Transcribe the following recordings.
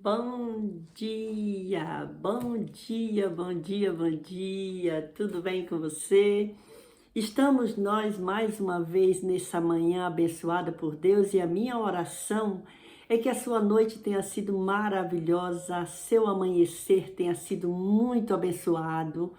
Bom dia, bom dia, bom dia, bom dia, tudo bem com você? Estamos nós mais uma vez nessa manhã abençoada por Deus e a minha oração é que a sua noite tenha sido maravilhosa, seu amanhecer tenha sido muito abençoado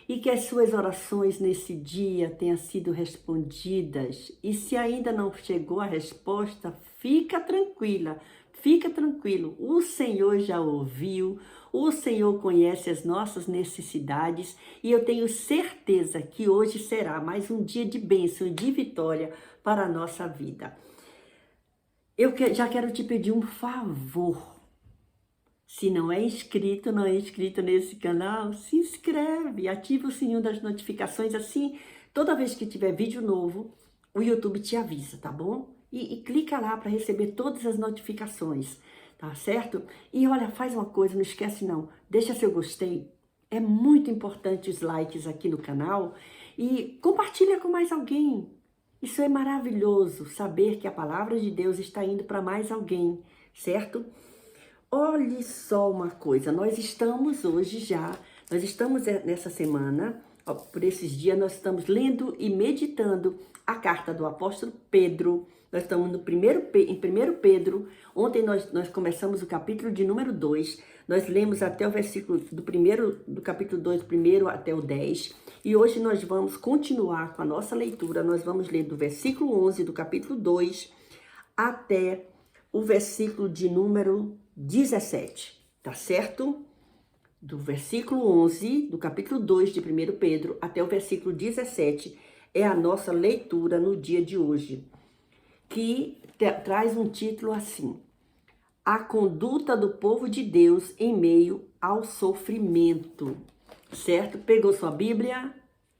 e que as suas orações nesse dia tenham sido respondidas. E se ainda não chegou a resposta, fica tranquila, fica tranquilo. O Senhor já ouviu, o Senhor conhece as nossas necessidades e eu tenho certeza que hoje será mais um dia de bênção e de vitória para a nossa vida. Já quero te pedir um favor. Se não é inscrito, não é inscrito nesse canal, se inscreve, ativa o sininho das notificações, assim, toda vez que tiver vídeo novo, o YouTube te avisa, tá bom? E clica lá para receber todas as notificações, tá certo? E olha, faz uma coisa, não esquece não, deixa seu gostei, é muito importante os likes aqui no canal e compartilha com mais alguém. Isso é maravilhoso, saber que a palavra de Deus está indo para mais alguém, certo? Olhe só uma coisa, nós estamos nessa semana, ó, por esses dias, nós estamos lendo e meditando a carta do apóstolo Pedro. Nós estamos em 1 Pedro, ontem nós começamos o capítulo de número 2, nós lemos até o versículo do capítulo 2, primeiro até o 10, e hoje nós vamos continuar com a nossa leitura, nós vamos ler do versículo 11 do capítulo 2 até o versículo de número 17, tá certo? Do versículo 11 do capítulo 2 de 1 Pedro até o versículo 17 é a nossa leitura no dia de hoje, que traz um título assim: A conduta do povo de Deus em meio ao sofrimento, certo? Pegou sua Bíblia?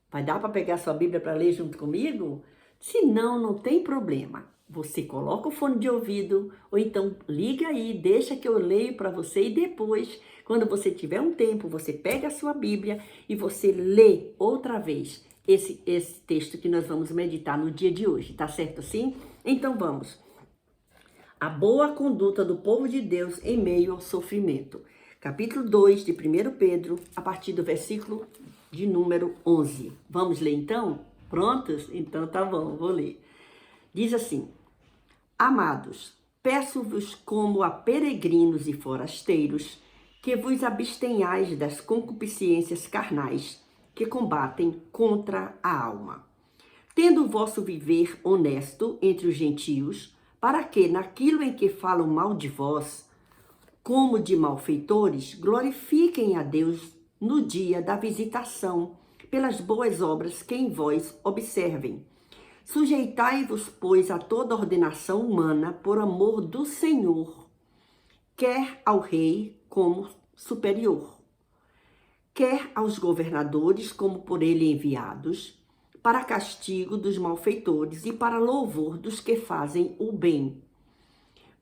Vai dar para pegar sua Bíblia para ler junto comigo? Se não, não tem problema. Você coloca o fone de ouvido, ou então liga aí, deixa que eu leio para você e depois, quando você tiver um tempo, você pega a sua Bíblia e você lê outra vez esse texto que nós vamos meditar no dia de hoje, tá certo assim? Então vamos. A boa conduta do povo de Deus em meio ao sofrimento. Capítulo 2 de 1 Pedro, a partir do versículo de número 11. Vamos ler então? Prontos? Então tá bom, vou ler. Diz assim: Amados, peço-vos como a peregrinos e forasteiros, que vos abstenhais das concupiscências carnais, que combatem contra a alma. Tendo o vosso viver honesto entre os gentios, para que, naquilo em que falam mal de vós, como de malfeitores, glorifiquem a Deus no dia da visitação, pelas boas obras que em vós observem. Sujeitai-vos, pois, a toda ordenação humana por amor do Senhor, quer ao rei como superior, quer aos governadores como por ele enviados, para castigo dos malfeitores e para louvor dos que fazem o bem.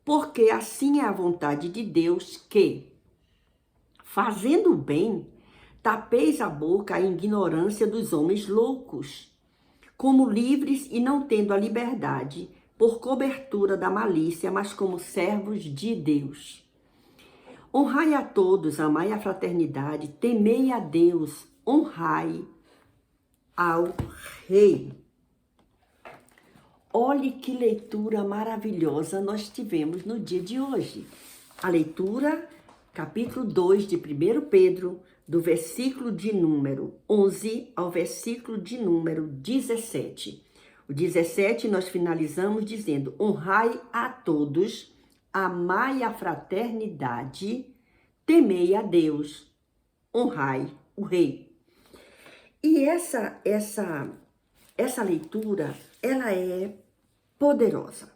Porque assim é a vontade de Deus que, fazendo o bem, tapeis a boca à ignorância dos homens loucos, como livres e não tendo a liberdade por cobertura da malícia, mas como servos de Deus. Honrai a todos, amai a fraternidade, temei a Deus, honrai ao Rei. Olhe que leitura maravilhosa nós tivemos no dia de hoje. A leitura, capítulo 2 de 1 Pedro, do versículo de número 11 ao versículo de número 17. O 17 nós finalizamos dizendo: honrai a todos, amai a fraternidade, temei a Deus, honrai o Rei. E essa leitura, ela é poderosa.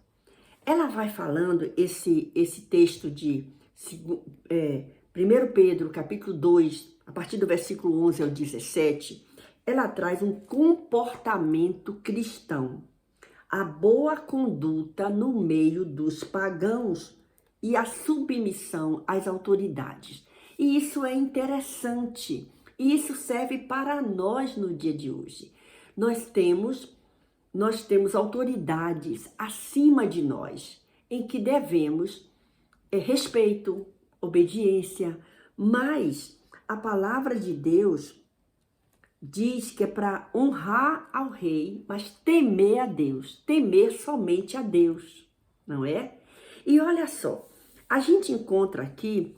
Ela vai falando, esse texto de 1 Pedro, capítulo 2, a partir do versículo 11 ao 17, ela traz um comportamento cristão, a boa conduta no meio dos pagãos e a submissão às autoridades. E isso é interessante, e isso serve para nós no dia de hoje. Nós temos autoridades acima de nós, em que devemos respeito, obediência. Mas a palavra de Deus diz que é para honrar ao rei, mas temer a Deus, temer somente a Deus, não é? E olha só, a gente encontra aqui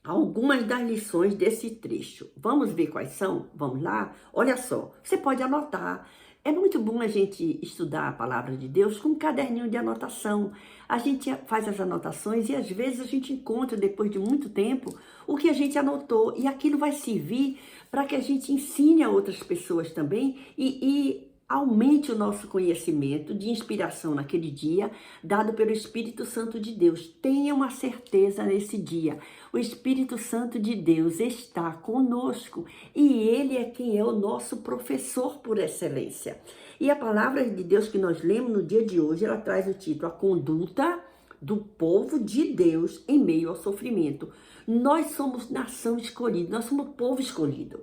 algumas das lições desse trecho. Vamos ver quais são? Vamos lá? Olha só, você pode anotar. É muito bom a gente estudar a palavra de Deus com um caderninho de anotação. A gente faz as anotações e às vezes a gente encontra, depois de muito tempo, o que a gente anotou. E aquilo vai servir para que a gente ensine a outras pessoas também e aumente o nosso conhecimento de inspiração naquele dia, dado pelo Espírito Santo de Deus. Tenha uma certeza nesse dia. O Espírito Santo de Deus está conosco e Ele é quem é o nosso professor por excelência. E a palavra de Deus que nós lemos no dia de hoje, ela traz o título, A Conduta do Povo de Deus em Meio ao Sofrimento. Nós somos nação escolhida, nós somos povo escolhido.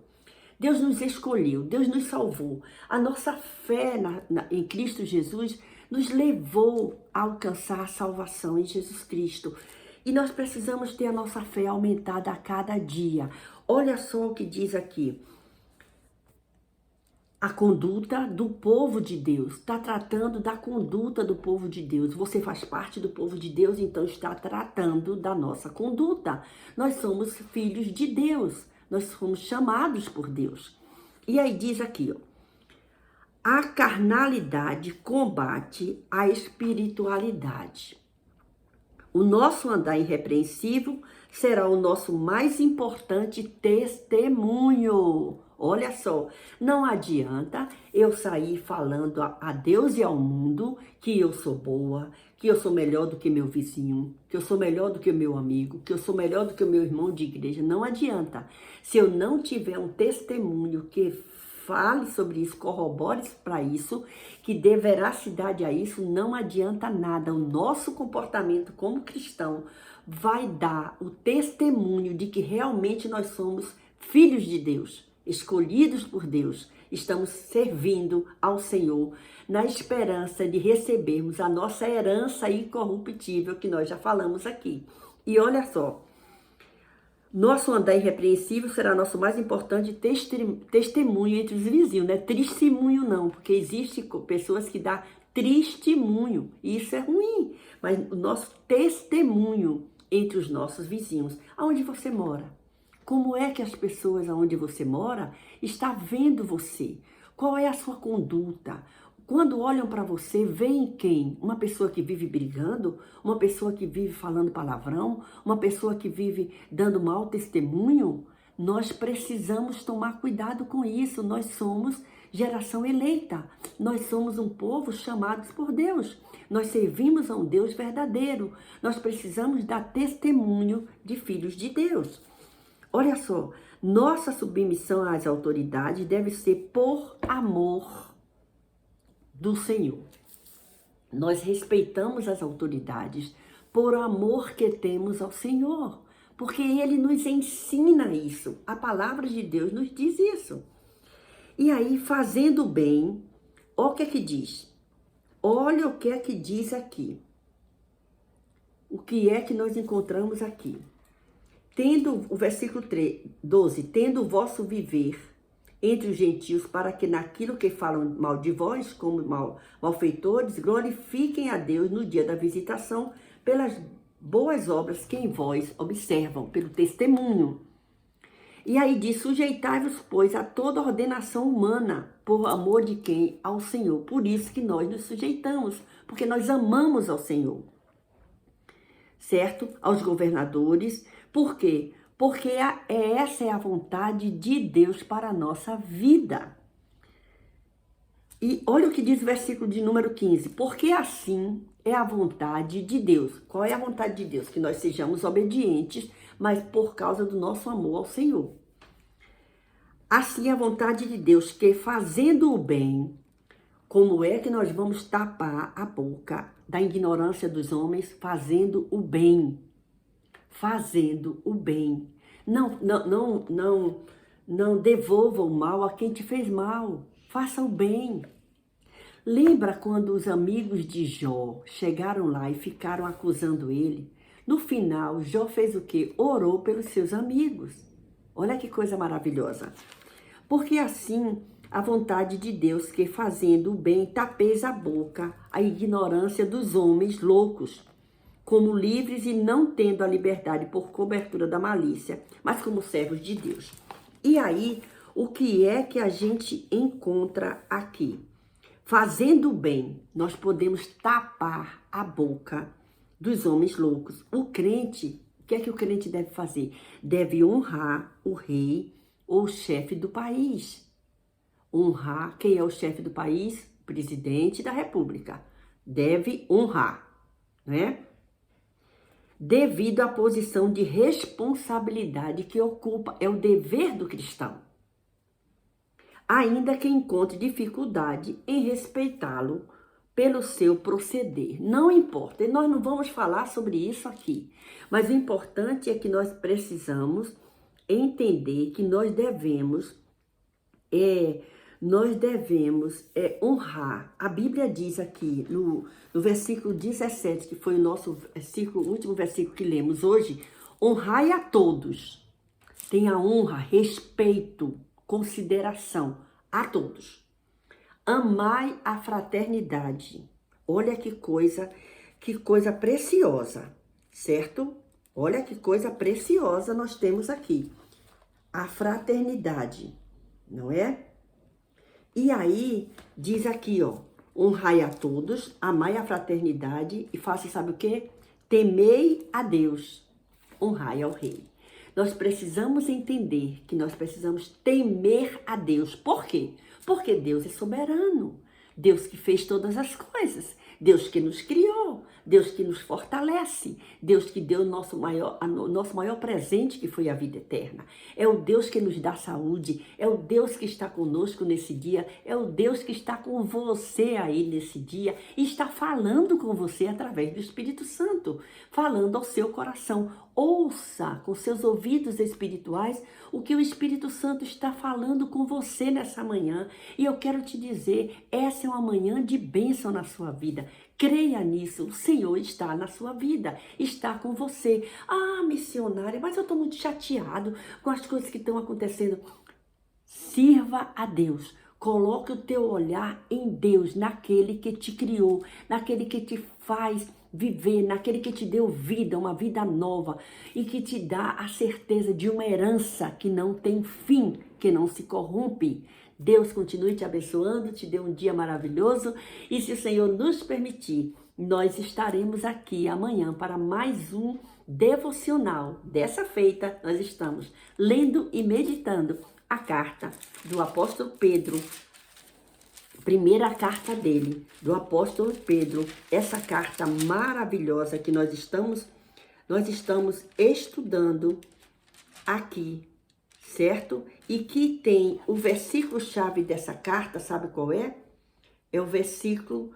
Deus nos escolheu, Deus nos salvou. A nossa fé em Cristo Jesus nos levou a alcançar a salvação em Jesus Cristo. E nós precisamos ter a nossa fé aumentada a cada dia. Olha só o que diz aqui. A conduta do povo de Deus. Está tratando da conduta do povo de Deus. Você faz parte do povo de Deus, então está tratando da nossa conduta. Nós somos filhos de Deus. Nós fomos chamados por Deus. E aí diz aqui, ó, a carnalidade combate a espiritualidade. O nosso andar irrepreensível será o nosso mais importante testemunho. Olha só, não adianta eu sair falando a Deus e ao mundo que eu sou boa, que eu sou melhor do que meu vizinho, que eu sou melhor do que o meu amigo, que eu sou melhor do que o meu irmão de igreja. Não adianta. Se eu não tiver um testemunho que fale sobre isso, corrobore para isso, que dê veracidade a isso, não adianta nada. O nosso comportamento como cristão vai dar o testemunho de que realmente nós somos filhos de Deus, escolhidos por Deus, estamos servindo ao Senhor na esperança de recebermos a nossa herança incorruptível que nós já falamos aqui. E olha só, nosso andar irrepreensível será nosso mais importante testemunho entre os vizinhos, não é testemunho não, porque existe pessoas que dão testemunho, e isso é ruim, mas o nosso testemunho entre os nossos vizinhos, aonde você mora. Como é que as pessoas aonde você mora estão vendo você? Qual é a sua conduta? Quando olham para você, veem quem? Uma pessoa que vive brigando? Uma pessoa que vive falando palavrão? Uma pessoa que vive dando mau testemunho? Nós precisamos tomar cuidado com isso. Nós somos geração eleita. Nós somos um povo chamados por Deus. Nós servimos a um Deus verdadeiro. Nós precisamos dar testemunho de filhos de Deus. Olha só, nossa submissão às autoridades deve ser por amor do Senhor. Nós respeitamos as autoridades por amor que temos ao Senhor, porque Ele nos ensina isso. A palavra de Deus nos diz isso. E aí, fazendo bem, olha o que é que diz. Olha o que é que diz aqui. O que é que nós encontramos aqui? Tendo, o versículo 12, tendo o vosso viver entre os gentios, para que naquilo que falam mal de vós, como malfeitores, glorifiquem a Deus no dia da visitação, pelas boas obras que em vós observam, pelo testemunho. E aí diz, sujeitai-vos, pois, a toda ordenação humana, por amor de quem? Ao Senhor. Por isso que nós nos sujeitamos, porque nós amamos ao Senhor. Certo? Aos governadores. Por quê? Porque essa é a vontade de Deus para a nossa vida. E olha o que diz o versículo de número 15. Porque assim é a vontade de Deus. Qual é a vontade de Deus? Que nós sejamos obedientes, mas por causa do nosso amor ao Senhor. Assim é a vontade de Deus, que fazendo o bem, como é que nós vamos tapar a boca da ignorância dos homens? Fazendo o bem. Fazendo o bem. Não devolva o mal a quem te fez mal. Faça o bem. Lembra quando os amigos de Jó chegaram lá e ficaram acusando ele? No final, Jó fez o quê? Orou pelos seus amigos. Olha que coisa maravilhosa. Porque assim, a vontade de Deus, que fazendo o bem tapeis a boca, a ignorância dos homens loucos, como livres e não tendo a liberdade por cobertura da malícia, mas como servos de Deus. E aí, o que é que a gente encontra aqui? Fazendo o bem, nós podemos tapar a boca dos homens loucos. O crente, o que é que o crente deve fazer? Deve honrar o rei ou o chefe do país. Honrar quem é o chefe do país? Presidente da República. Deve honrar, né? Devido à posição de responsabilidade que ocupa, é o dever do cristão. Ainda que encontre dificuldade em respeitá-lo pelo seu proceder. Não importa, nós não vamos falar sobre isso aqui, mas o importante é que nós precisamos entender que nós devemos honrar. A Bíblia diz aqui no versículo 17, que foi o nosso versículo, o último versículo que lemos hoje, honrai a todos. Tenha honra, respeito, consideração a todos. Amai a fraternidade. Olha que coisa preciosa, certo? Olha que coisa preciosa nós temos aqui. A fraternidade, não é? E aí, diz aqui, ó, honrai a todos, amai a fraternidade e faça, sabe o quê? Temei a Deus, honrai ao rei. Nós precisamos entender que nós precisamos temer a Deus. Por quê? Porque Deus é soberano. Deus que fez todas as coisas. Deus que nos criou. Deus que nos fortalece. Deus que deu o nosso maior presente, que foi a vida eterna. É o Deus que nos dá saúde. É o Deus que está conosco nesse dia. É o Deus que está com você aí nesse dia. E está falando com você através do Espírito Santo. Falando ao seu coração. Ouça com seus ouvidos espirituais o que o Espírito Santo está falando com você nessa manhã. E eu quero te dizer, essa é uma manhã de bênção na sua vida. Creia nisso, o Senhor está na sua vida, está com você. Ah, missionária, mas eu estou muito chateado com as coisas que estão acontecendo. Sirva a Deus. Coloque o teu olhar em Deus, naquele que te criou, naquele que te faz viver, naquele que te deu vida, uma vida nova e que te dá a certeza de uma herança que não tem fim, que não se corrompe. Deus continue te abençoando, te dê um dia maravilhoso e se o Senhor nos permitir, nós estaremos aqui amanhã para mais um devocional. Dessa feita, nós estamos lendo e meditando a carta do apóstolo Pedro, primeira carta dele, do apóstolo Pedro, essa carta maravilhosa que nós estamos estudando aqui, certo? E que tem o versículo-chave dessa carta, sabe qual é? É o versículo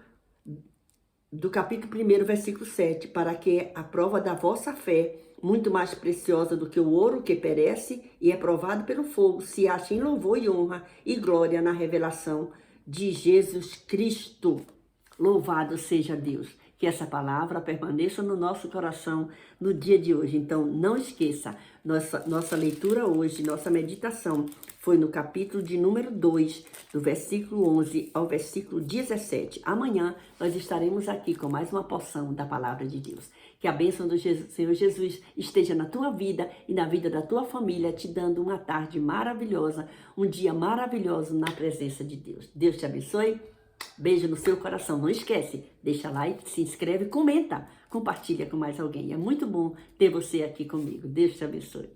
do capítulo 1, versículo 7, para que a prova da vossa fé, muito mais preciosa do que o ouro que perece e é provado pelo fogo, se ache em louvor e honra e glória na revelação de Jesus Cristo. Louvado seja Deus. Que essa palavra permaneça no nosso coração no dia de hoje. Então, não esqueça, nossa leitura hoje, nossa meditação foi no capítulo de número 2, do versículo 11 ao versículo 17. Amanhã nós estaremos aqui com mais uma porção da palavra de Deus. Que a bênção do Senhor Jesus esteja na tua vida e na vida da tua família, te dando uma tarde maravilhosa, um dia maravilhoso na presença de Deus. Deus te abençoe. Beijo no seu coração. Não esquece, deixa like, se inscreve, comenta, compartilha com mais alguém. É muito bom ter você aqui comigo. Deus te abençoe.